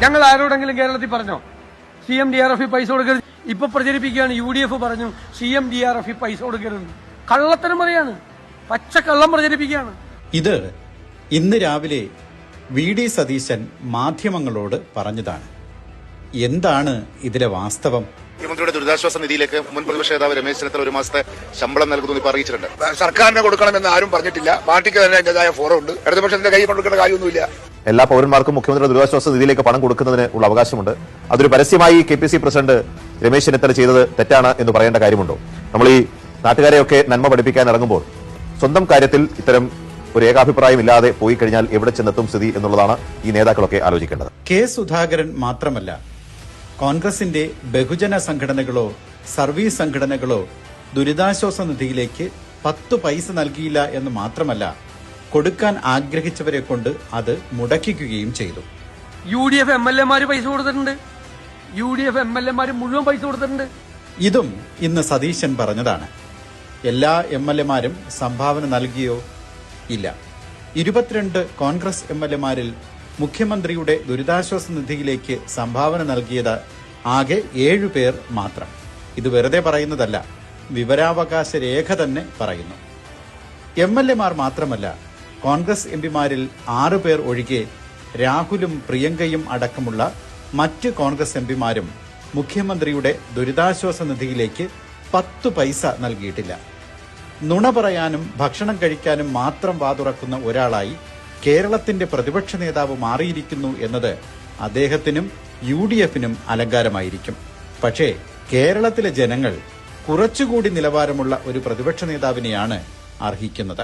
ഞങ്ങൾ ആരോടെങ്കിലും കേരളത്തിൽ പറഞ്ഞോ CMDRF പൈസ കൊടുക്കരുത്? ഇപ്പൊ പ്രചരിപ്പിക്കുകയാണ് UDF പറഞ്ഞു CMDRF പൈസ കൊടുക്കരുത്. കള്ളത്തരം പറയാണ്, പച്ചക്കള്ളം പ്രചരിപ്പിക്കുകയാണ്. ഇത് ഇന്ന് രാവിലെ VD സതീശൻ മാധ്യമങ്ങളോട് പറഞ്ഞതാണ്. എന്താണ് ഇതിലെ വാസ്തവം? മുഖ്യമന്ത്രിയുടെ ദുരിതാശ്വാസ നിധിയിലേക്ക് മുൻ പ്രതിപക്ഷ നേതാവ് രമേശ് ചെന്നിത്തല ഒരു മാസത്തെ ശമ്പളം നൽകുന്നു ഇപ്പൊ അറിയിച്ചിട്ടുണ്ട്. സർക്കാരിനെ കൊടുക്കണമെന്ന് ആരും പറഞ്ഞിട്ടില്ല. പാർട്ടിക്ക് തന്നെ അതിന്റേതായ ഫോറം ഉണ്ട്. ഇടതുപക്ഷത്തിന്റെ കൈ കൊടുക്കേണ്ട കാര്യമൊന്നുമില്ല. എല്ലാ പൗരന്മാർക്കും മുഖ്യമന്ത്രിയുടെ ദുരിതാശ്വാസ നിധിയിലേക്ക് പണം കൊടുക്കുന്നതിന് ഉള്ള അവകാശമുണ്ട്. അതൊരു പരസ്യമായി KPC പ്രസിഡന്റ് രമേശ് ചെന്നിത്തല ചെയ്തത് തെറ്റാണ് എന്ന് പറയേണ്ട കാര്യമുണ്ടോ? നമ്മൾ ഈ നാട്ടുകാരെയൊക്കെ നന്മ പഠിപ്പിക്കാൻ ഇറങ്ങുമ്പോൾ സ്വന്തം കാര്യത്തിൽ ഇത്തരം ഒരു ഏകാഭിപ്രായം ഇല്ലാതെ പോയി കഴിഞ്ഞാൽ എവിടെ ചെന്നെത്തും സ്ഥിതി എന്നുള്ളതാണ് ഈ നേതാക്കളൊക്കെ ആലോചിക്കേണ്ടത്. K. സുധാകരൻ മാത്രമല്ല, കോൺഗ്രസിന്റെ ബഹുജന സംഘടനകളോ സർവീസ് സംഘടനകളോ ദുരിതാശ്വാസ നിധിയിലേക്ക് 10 പൈസ നൽകിയില്ല എന്ന് മാത്രമല്ല, കൊടുക്കാൻ ആഗ്രഹിച്ചവരെ കൊണ്ട് അത് മുടക്കിക്കുകയും ചെയ്തു. UDF MLA പൈസ കൊടുത്തിട്ടുണ്ട്. UDF MLA മുഴുവൻ പൈസ കൊടുത്തിട്ടുണ്ട്. ഇതും ഇന്ന് സതീശൻ പറഞ്ഞതാണ്. എല്ലാ MLA സംഭാവന നൽകിയോ? ഇല്ല. 22 കോൺഗ്രസ് MLA മുഖ്യമന്ത്രിയുടെ ദുരിതാശ്വാസ നിധിയിലേക്ക് സംഭാവന നൽകിയത് ആകെ 7 പേർ മാത്രം. ഇത് വെറുതെ പറയുന്നതല്ല, വിവരാവകാശ രേഖ തന്നെ പറയുന്നു. MLA മാത്രമല്ല, കോൺഗ്രസ് MPമാരിൽ 6 പേർ ഒഴികെ രാഹുലും പ്രിയങ്കയും അടക്കമുള്ള മറ്റ് കോൺഗ്രസ് MPമാരും മുഖ്യമന്ത്രിയുടെ ദുരിതാശ്വാസ നിധിയിലേക്ക് 10 പൈസ നൽകിയിട്ടില്ല. നുണ പറയാനും ഭക്ഷണം കഴിക്കാനും മാത്രം വാതുറക്കുന്ന ഒരാളായി കേരളത്തിന്റെ പ്രതിപക്ഷ നേതാവ് മാറിയിരിക്കുന്നു എന്നത് അദ്ദേഹത്തിനും UDFനും അലങ്കാരമായിരിക്കും. പക്ഷേ കേരളത്തിലെ ജനങ്ങൾ കുറച്ചുകൂടി നിലവാരമുള്ള ഒരു പ്രതിപക്ഷ നേതാവിനെയാണ് അർഹിക്കുന്നത്.